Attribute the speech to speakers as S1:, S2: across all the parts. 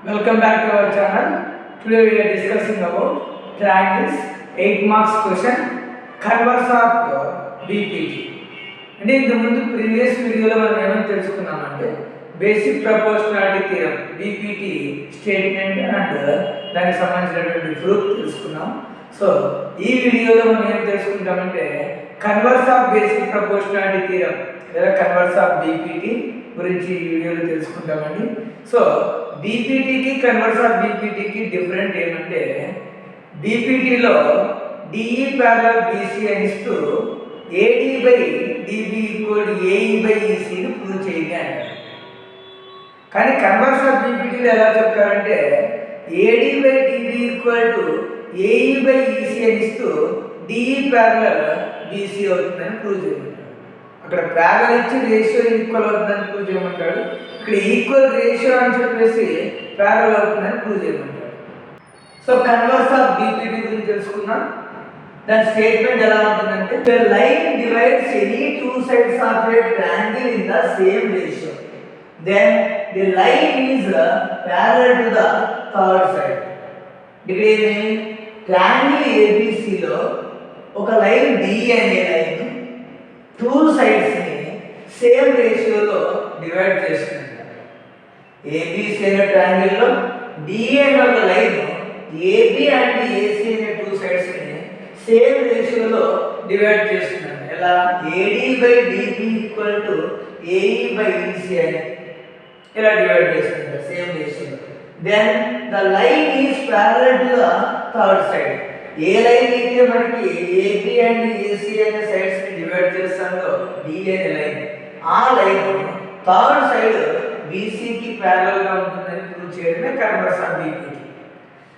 S1: Welcome back to our channel. Today we are discussing about triangles, 8 marks question, converse of BPT. అంటే ఇంతకు ముందు previous వీడియోలో మనం ఏమని తెలుసుకున్నామంటే basic proportionality theorem BPT statement and దానికి సంబంధించినటువంటి ప్రూఫ్ తెలుసుకున్నాం. సో ఈ వీడియోలో మనం ఏం తెలుసుకుంటామంటే converse of basic proportionality theorem లేదా కన్వర్స్ ఆఫ్ బీపీటీ గురించి ఈ వీడియోలో తెలుసుకుంటామండి. సో బీపీటీకి కన్వర్స్ ఆఫ్ బీపీటీకి డిఫరెంట్ ఏమంటే బీపీటీలో డిఈ ప్యారలల్ బీసీ అని ఇస్తూ AD by DB equal AE by ఈసీని ప్రూవ్ చేయండి అంటారు. కానీ కన్వర్స్ ఆఫ్ బీపీటీలో ఎలా చెప్తారంటే AD by DB equal to AE by EC అని ఇస్తూ డిఈ ప్యారలల్ బీసీ అవుతుందని ప్రూవ్ చేయమంటారు. అక్కడ ప్యారలల్ ఇచ్చి రేషియో ఈక్వల్ అవుతుందని ప్రూవ్ చేయమంటాడు. ఇక్కడ ఈక్వల్ రేషియో అని చెప్పేసి ప్యారలల్ అవుతుందని ప్రూవ్ చేయమంటాడు. సో కన్వర్స్ ఆఫ్ బీపీటీ గురించి తెలుసుకున్నాం. దాని స్టేట్మెంట్ ఎలా ఉంటుందంటే the line divides any two sides of a triangle in the same ratio, then the line is parallel to the third side. ఇక్కడ ఏమి ట్రయాంగిల్ ఏబిసిలో ఒక లైన్ డి అనే లైన్ టూ సైడ్స్ ని సేమ్ రేషియోలో డివైడ్ చేస్తుంది. ఏబిసి అనే triangle లో డి అనే ఒక లైన్ ఏబి అండ్ ఏసి అనే టూ సైడ్స్ ని సేమ్ రేషియోలో డివైడ్ చేస్తున్నాను. ఎలా AD by DB equal to AE by EC అని ఇలా డివైడ్ చేస్తుంది సేమ్ రేషియోలో. Then the line is parallel to the third side. ఏ లైన్ అయితే మనకి ఏబి అండ్ ఏసీ అనే సైడ్స్ ని డివైడ్ చేస్తుందో డి అనే లైన్, ఆ లైన్ థర్డ్ సైడ్ బీసీకి ప్యారలల్ గా ఉంటుందని ప్రూవ్ చేయడమే కన్వర్స్ ఆఫ్ బీపీటీ.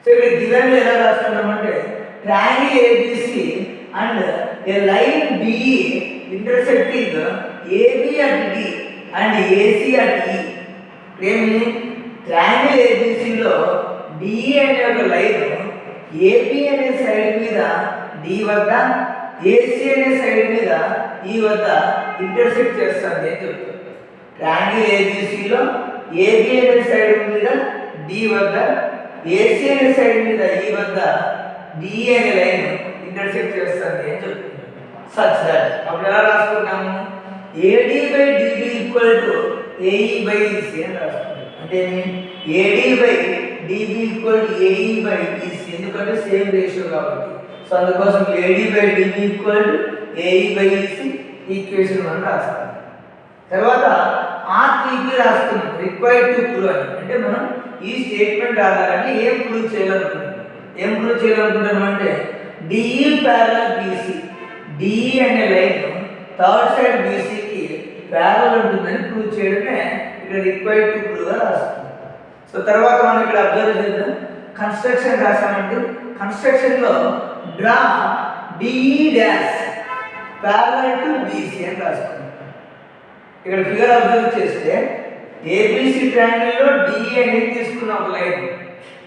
S1: సో ఇక్కడ గివెన్ ఎలా రాస్తున్నామంటే triangle ABC and a line BE intersecting AB at D and AC at E. ఏమి ట్రయాంగిల్ ABC లో DE అనే ఒక లైన్ AB అనే సైడ్ మీద D వద్ద AC అనే సైడ్ మీద E వద్ద ఇంటర్సెక్ట్ చేస్తుంది అని చెప్తారు. ట్రయాంగిల్ ABC లో AB అనే సైడ్ మీద D వద్ద AC అనే సైడ్ మీద E వద్ద డి అనే లైన్ ఇంటర్సెక్ట్ చేస్తుంది అని చెప్తున్నాం. సచ్ దట్ అప్పుడు ఎలా రాసుకుంటాము AD by DB equal to AE by EC అని రాసుకుంటాం. అంటే AD by DB equal to AE by EC, ఎందుకంటే సేమ్ రేషియో కాబట్టి. సో అందుకోసం ఏడీ by DB equal to AE by EC equation మనం రాస్తాం. తర్వాత R3 రాస్తున్నాం రిక్వైర్డ్ టు ప్రూవ్ అని. అంటే మనం ఈ స్టేట్మెంట్ ఆధారంగా ఏం ప్రూవ్ చేయాలనుకుంటున్నాం అంటే డిఈ ప్యారలల్ బీసీ, డిఈ అనే లైన్ థర్డ్ సైడ్ బీసీకి ప్యారలల్ ఉంటుందని ప్రూవ్ చేయడమే ఇక్కడ రిక్వైర్డ్ టు ప్రూవ్ గా రాస్తుంది. సో తర్వాత మనం ఇక్కడ అబ్జర్వ్ చేద్దాం. కన్స్ట్రక్షన్ రాసామంటే కన్స్ట్రక్షన్ లో draw DE dash parallel to BC అని రాసుకుంటాం. ఇక్కడ ఫిగర్ అబ్జర్వ్ చేస్తే ఏబిసి ట్రయాంగిల్ లో డిఈ అనేది తీసుకున్న ఒక లైన్,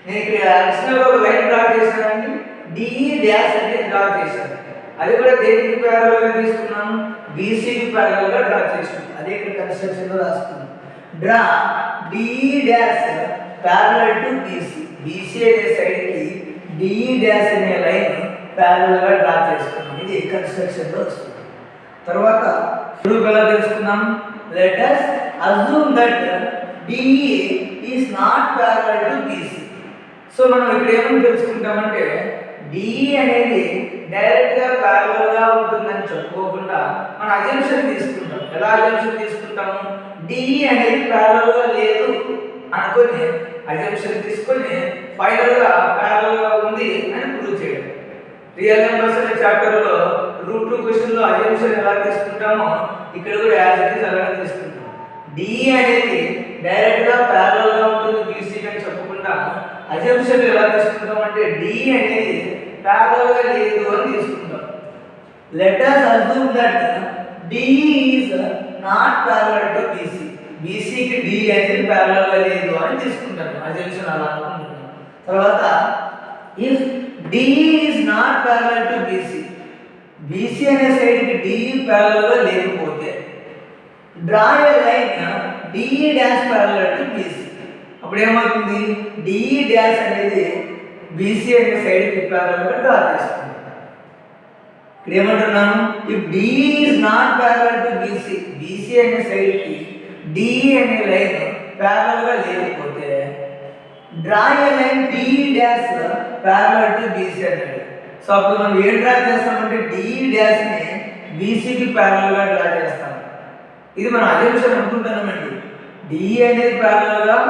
S1: నేను ఇక్కడ అడిషనల్ ఒక లైన్ డ్రా చేశానండి, డిఈ డాష్ అనేది డ్రా చేశాను. అది కూడా దేనికి ప్యారలల్ గా తీసుకున్నాను, బీసీకి ప్యారలల్ గా డ్రా చేశాను. అదే ఇక్కడ కన్స్ట్రక్షన్ లో రాసుకున్నాను. Draw DE dash parallel to BC, BC అనే సైడ్ కి డిఈ డాష్ అనే లైన్ ప్యారలల్ గా డ్రా చేసుకున్నాం. ఇది కన్స్ట్రక్షన్ లో వస్తుంది. తర్వాత ప్రూఫ్ ఎలా తెలుసుకున్నాం, let us assume that DE is not parallel to BC. So మనం ఇక్కడ ఏమని తెలుసుకుంటామంటే డిఈ అనేది డైరెక్ట్ గా ప్యారలల్ గా ఉంటుందని చెప్పుకోకుండా మన అజంప్షన్ తీసుకుంటాం. ఎలా అజంప్షన్ తీసుకుంటాము, డిఈ అనేది ప్యారలల్ గా లేదు అనుకొని అజంప్షన్ తీసుకొని ఫైనల్ గా ప్యారలల్ గా ఉంది అని ప్రూవ్ చేయడం. రియల్ నెంబర్స్ అనే చాప్టర్ లో రూట్ 2 క్వశ్చన్ లో అజంప్షన్ ఎలా తీసుకుంటామో ఇక్కడ కూడా యాజ్ ఇట్ ఇస్ అలాగే తీసుకుంటాం. డిఈ అనేది డైరెక్ట్ గా ప్యారలల్ గా ఉంటుంది బీసీ అని చెప్పకుండా అజంప్షన్ ఎలా తీసుకుంటాం అంటే డి అనేది ప్యారలల్ గా లేదు అని తీసుకుంటాం. Let us assume that DE is not parallel to BC, బీసీకి డి అనేది ప్యారలల్ గా లేదు అని తీసుకుంటాం. అజంప్షన్ అలా అనుకుంటున్నాం. తర్వాత if DE is not parallel to BC, BC అనే సైడ్ కి డిఈ ప్యారలల్ గా లేకపోతే draw a line DE dash parallel to BC. అప్పుడు ఏమవుతుంది డిఈ డాష్ అనేది బీసీ అనే సైడ్కి ప్యారలల్గా డ్రా చేస్తుంది. ఇక్కడ ఏమంటున్నాను if DE is not parallel to BC, BC అనే సైడ్కి డిఈ అనే లైన్ ప్యారలల్గా లేకపోతే draw a line DE dash parallel to BC అన్నాడు. సో అప్పుడు మనం ఏం డ్రా చేస్తామంటే డిఈ డాష్ని బీసీకి ప్యారలల్గా డ్రా చేస్తాం. ఇది మనం అజంప్షన్ అనుకుంటున్నామండి. డిఈ అనేది ప్యారలల్గా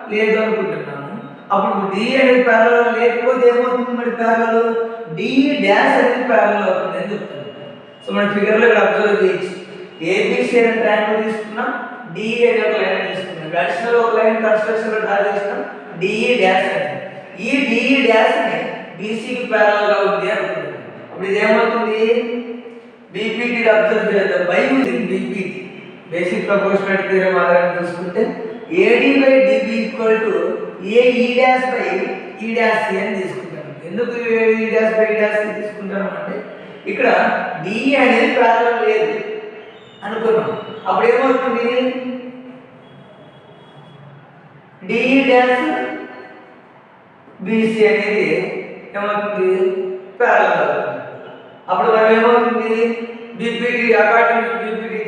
S1: లేదు అనుకుంటున్నాము. అప్పుడు డిఈ అనేది ప్యారలల్గా లేకపోతే ఏమవుతుంది మరి ప్యారలల్ డిఈ డాష్ అనేది ప్యారలల్ అవుతుంది అని చెప్తుంది. సో మన ఫిగర్లో ఇక్కడ అబ్జర్వ్ చేయొచ్చు. ఏబిసి అనే ట్రయాంగిల్ తీసుకున్నాం, డిఈ అనే ఒక లైన్ తీసుకున్నాం, అడిషనల్ ఒక లైన్ కన్స్ట్రక్షన్లో డ్రా చేసినాం డిఈ డాష్ అని. ఈ డిఈ డాష్ని బీసీకి ప్యారలల్గా ఉంది అనుకుంటున్నాం. అప్పుడు ఇది ఏమవుతుంది బీపీటీ అబ్జర్వ్ చేద్దాం by using BPT basic proportionality theorem ఆధారంగా చూసుకుంటే AD by DB equal to AE dash by E dash C అని తీసుకుంటాను. ఎందుకు ఈ dash by E dash C తీసుకుంటాను అంటే ఇక్కడ డిఈ అనేది ప్యారలల్ లేదు అనుకున్నాం. అప్పుడు ఏమవుతుంది డిఈ డాష్ బీసీ అనేది ఏమవుతుంది ప్యారలల్ అవుతుంది. అప్పుడు మనం ఏమవుతుంది BPT according to BPT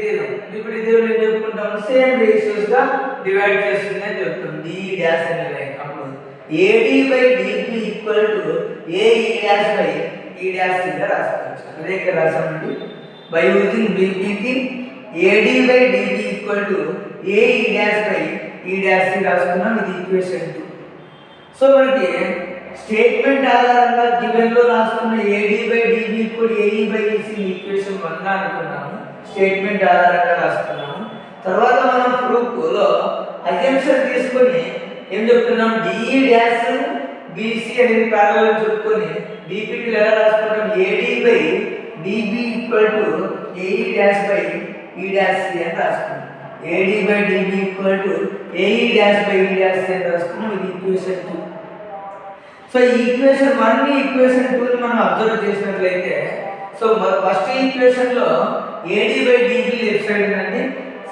S1: theorem ఏం చెప్పుకుంటాం సేమ్ రేషియోస్ గా డివైడ్ చేస్తుంది అని చెప్తాం డిఈ డాష్ అనే లైన్. అప్పుడు AD by DB equal to AE dash by E dash C గా రాసుకోవచ్చు. అదే ఇక్కడ రాసామండి by using BPT AD by DB equal to AE dash by E dash C రాసుకున్నాం. ఇది ఈక్వేషన్ 2. సో మనకి స్టేట్మెంట్ ఆధారంగా గివెన్ లో రాసుకున్న AD by DB equal AE by EC equation 1 గా అనుకున్నాము. స్టేట్మెంట్ ఆధారంగా రాసుకున్నాము. తర్వాత మనం ప్రూఫ్ లో అజంప్షన్ తీసుకొని ఏం చెప్తున్నాం డిఈ డాష్ బీసీ అనేది ప్యారలల్ అని చెప్పుకొని బీపీటీలో ఎలా రాసుకుంటాం AD by DB equal to AE dash by E dash C అని రాసుకున్నాం. AD by DB equal to AE dash by E dash C అని రాసుకున్నాం. ఇది ఈక్వేషన్ 2. సో ఈ ఈక్వేషన్ 1 ని ఈక్వేషన్ 2 ని మనం అబ్జర్వ్ చేసినట్లయితే సో ఫస్ట్ ఈక్వేషన్ లో AD by DB left side ఉందండి.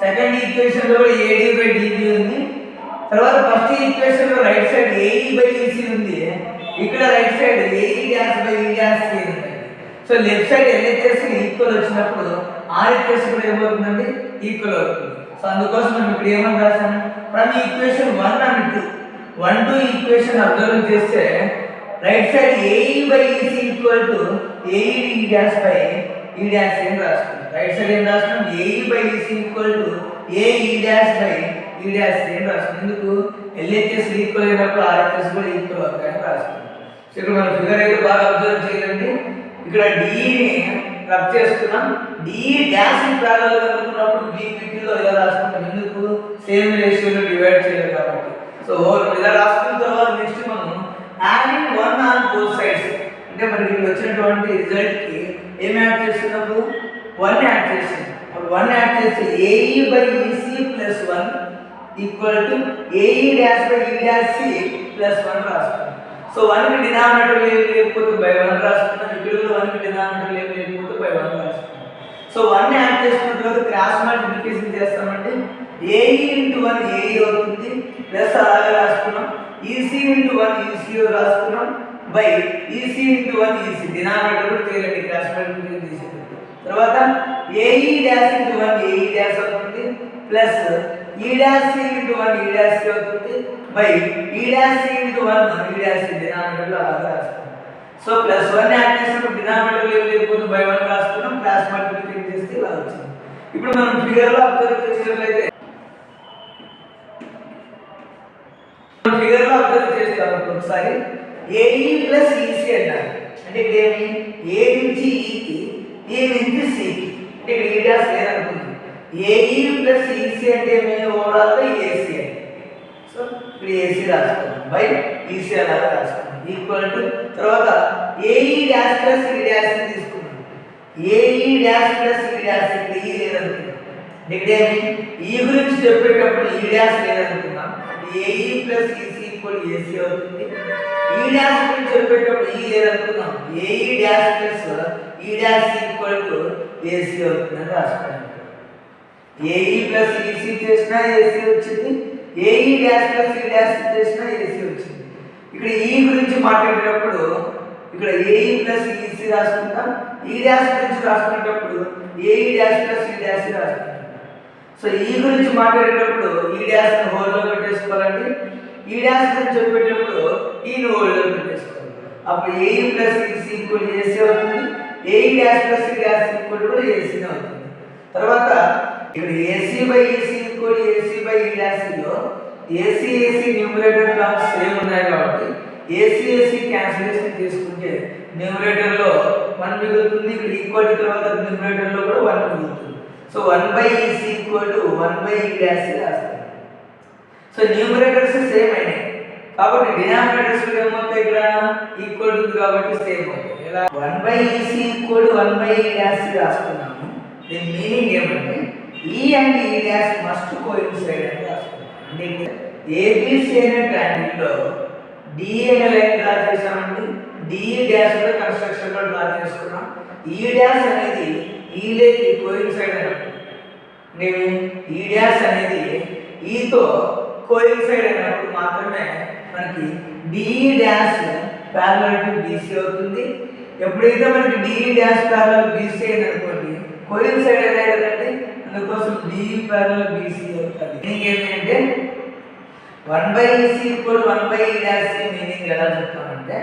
S1: సెకండ్ ఈక్వేషన్ లో ఏడి బై డిబి ఉంది. తర్వాత ఫస్ట్ ఈక్వేషన్ లో right side AE by EC ఉంది. ఇక్కడ right side AE dash by E dash C ఉంది. So left side LHS equal వచ్చినప్పుడు ఆర్హెచ్ఎస్ కూడా ఏమవుతుందండి ఈక్వల్ అవుతుంది. సో అందుకోసం మనం ఇక్కడ ఏమని రాసాము from equation 1 and 2 1 2 equation observe చేస్తే right side AE by EC equal to AE dash by E dash అని రాసుకున్నాం. రైట్ సైడ్ ఏం రాసుకున్నాం AE by EC equal to AE dash by E dash అని రాసుకున్నాం. ఎందుకు ఎల్హెచ్ఎస్ ఈక్వల్ అయినప్పుడు RHS కూడా ఈక్వల్ అవుతాయని రాసుకున్నాం. సో ఇక్కడ మన ఫిగర్ అయితే బాగా అబ్జర్వ్ చేయండి. ఇక్కడ డిఈని రబ్ చేస్తున్నాం. డిఈ డాష్ ప్యారలల్ అనుకున్నప్పుడు బీపీటీలో ఇలా రాసుకుంటాం. ఎందుకు సేమ్ రేషియోలో డివైడ్ చేయాలి కాబట్టి. సో ఇలా రాసుకున్న తర్వాత నెక్స్ట్ మనం యాడింగ్ 1 ఆన్ బోత్ సైడ్స్ అంటే మనకి ఇక్కడ వచ్చినటువంటి రిజల్ట్ కి ఏం యాడ్ చేస్తున్నాము 1 యాడ్ చేస్తున్నాం. అప్పుడు 1 యాడ్ చేస్తే AE by EC plus 1 equal to AE dash by E dash C plus 1 రాసుకున్నాం. సో 1 కి డినామినేటర్ లేకపోతే బై 1 రాసుకున్నాం. ఇక్కడ 1 కి డినామినేటర్ లేకపోతే బై 1 రాసుకున్నాం. సో 1 యాడ్ చేసుకున్న తర్వాత క్రాస్ మల్టిప్లికేషన్ చేస్తామంటే ఏఈ ఇంటూ 1 ఏఈ అవుతుంది ప్లస్ అలాగే రాసుకున్నాం. ఈసీ ఇంటూ 1 ఈసీ రాసుకున్నాం by EC into 1 EC denominator కూడా చేయాలండి క్రాస్ మల్టిప్లికేషన్ చేసేటప్పుడు. తర్వాత AE dash into 1 AE dash అవుతుంది plus E dash C into 1 ఈ డాష్ సి అవుతుంది by E dash C into 1 ఈ డాష్ సి డినామినేటర్ లో అలాగే రాసుకున్నాం. సో ప్లస్ 1 యాడ్ చేసినప్పుడు డినామినేటర్ లేకపోతే బై 1 రాసుకున్నాం. క్రాస్ మల్టిప్లికేషన్ చేస్తే ఇలా వచ్చింది. ఇప్పుడు మనం ఫిగర్ లో అబ్జర్వ్ చేసినట్లయితే ఫిగర్ లో అబ్జర్వ్ చేస్తాం ఒకసారి ఏఈ ప్లస్ ఈసీ అన్నారు. అంటే ఇక్కడ ఏమి ఏ నుంచి ఈకి ఏ నుంచి సికి అంటే ఇక్కడ ఈ డాష్ లేదనుకుంటుంది. ఏఈ ప్లస్ ఈసీ అంటే ఏమి ఓవరాల్ గా ఏసీ అంటే సో ఇక్కడ ఏసీ రాసుకున్నాం బై ఈసీ అలాగా రాసుకున్నాం ఈక్వల్ టు తర్వాత AE dash plus E dash తీసుకున్నాం. AE dash plus E dash ఇక్కడ ఈ లేదనుకుంటున్నాం. ఇక్కడ ఏమి ఈ గురించి చెప్పేటప్పుడు ఈ డాష్ లేదనుకున్నాం. AE plus EC equal AC అవుతుంది. ఈ డాష్ గురించి చెప్పేటప్పుడు ఈ లేదనుకున్నాం. AE dash plus E dash equal to AC అవుతుంది అని రాసుకున్నాం. ఏఈ ప్లస్ ఈసీ చేసినా ఏసీ వచ్చింది. AE dash plus E dash చేసిన ఏసీ వచ్చింది. ఇక్కడ ఈ గురించి మాట్లాడేటప్పుడు ఇక్కడ ఏఈ ప్లస్ ఈసీ రాసుకుంటాం. ఈ డాష్ గురించి రాసుకునేటప్పుడు AE dash plus E dash రాసుకుంటాం. సో ఈ గురించి మాట్లాడేటప్పుడు ఈ డాష్ హోల్లో పెట్టేసుకోవాలండి. ఈ డాష్ గురించి చెప్పేటప్పుడు ఈను హోల్లో పెట్టేసుకోవాలి. అప్పుడు AE plus EC equal AC అవుతుంది. AE dash plus E dash equal కూడా ఏసీనే అవుతుంది. తర్వాత ఇక్కడ AC by EC equal AC by E డాష్లో AC AC numerator terms same ఉన్నాయి కాబట్టి ఏసీ ఏసీ క్యాన్సిలేషన్ చేసుకుంటే న్యూమరేటర్లో 1 మిగులుతుంది. ఇక్కడ ఈక్వల్ తర్వాత న్యూమరేటర్లో కూడా 1 మిగులుతుంది. So 1 by EC equal to 1 by E dash రాస్తాం. సో న్యూమరేటర్స్ సేమ్ అయినాయి కాబట్టి డినామినేటర్స్ ఏమవుతాయి, ఇక్కడ ఈక్వల్ ఉంది కాబట్టి సేమ్ అవుతాయి. ఇలా 1 by EC equal to 1 by E dash రాసుకున్నాము. దీని మీనింగ్ ఏమంటే ఈ అండ్ ఈ డాష్ మస్ట్ కోయిన్సైడ్ అని రాసుకున్నాం. అంటే ఏబిసి అనే ట్రయాంగిల్లో డి అనే లైన్ డ్రా చేసామండి. డి డాష్ కూడా కన్స్ట్రక్షన్ లో డ్రా చేసుకున్నాం. ఈ డాష్ అనేది ఈ లేకి కోయిన్సైడ్ అయినప్పుడు నేను ఈ డాష్ అనేది ఈతో కోయిన్సైడ్ అయినప్పుడు మాత్రమే మనకి D dash parallel to BC అవుతుంది. ఎప్పుడైతే మనకి డి డాష్ ప్యారలల్ బీసీ అయింది అనుకోండి కోయిన్సైడ్ అనేది కదండి, అందుకోసం డి ప్యారలల్ బీసీ అవుతుంది. మీనింగ్ ఏంటంటే 1 by EC equal 1 by E dash meaning ఎలా చెప్తామంటే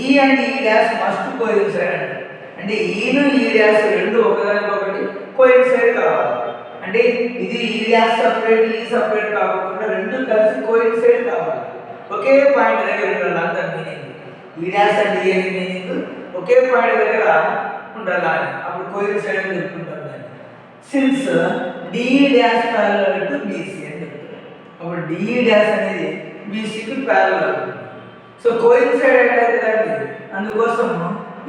S1: ఈ అండ్ ఈ డాష్ మస్ట్ కోయిన్సైడ్ అంటే అంటే ఈను ఈ డాష్ రెండు ఒకదానికొకటి కోయిన్సైడ్ కావాలి. అంటే ఇది ఈ డాష్ సపరేట్ ఈ సపరేట్ కాకుండా రెండు కలిసి కోయిన్సైడ్ కావాలి. ఒకే పాయింట్ దగ్గర ఉండాలి. అంత మీనింగ్ ఈ డాష్ అండ్ ఈ అని మీనింగ్ ఒకే పాయింట్ దగ్గర ఉండాలి. అప్పుడు కోయిన్సైడ్ అని చెప్పుకుంటాం దాన్ని. Since D dash parallel to BC అని చెప్తారు. అప్పుడు డి డాష్ అనేది బీసీకి ప్యారలల్ అవుతుంది. సో కోయిన్సైడ్ అంటే కదండి, అందుకోసం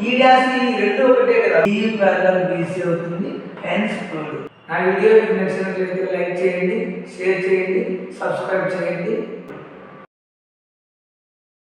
S1: ఈ డాష్ ఈ రెండు ఒకటే కదా, డి ప్యారలల్ బీసీ అవుతుంది. Hence proved. నా వీడియో మీకు నచ్చినట్లయితే లైక్ చేయండి, షేర్ చేయండి, సబ్స్క్రైబ్ చేయండి.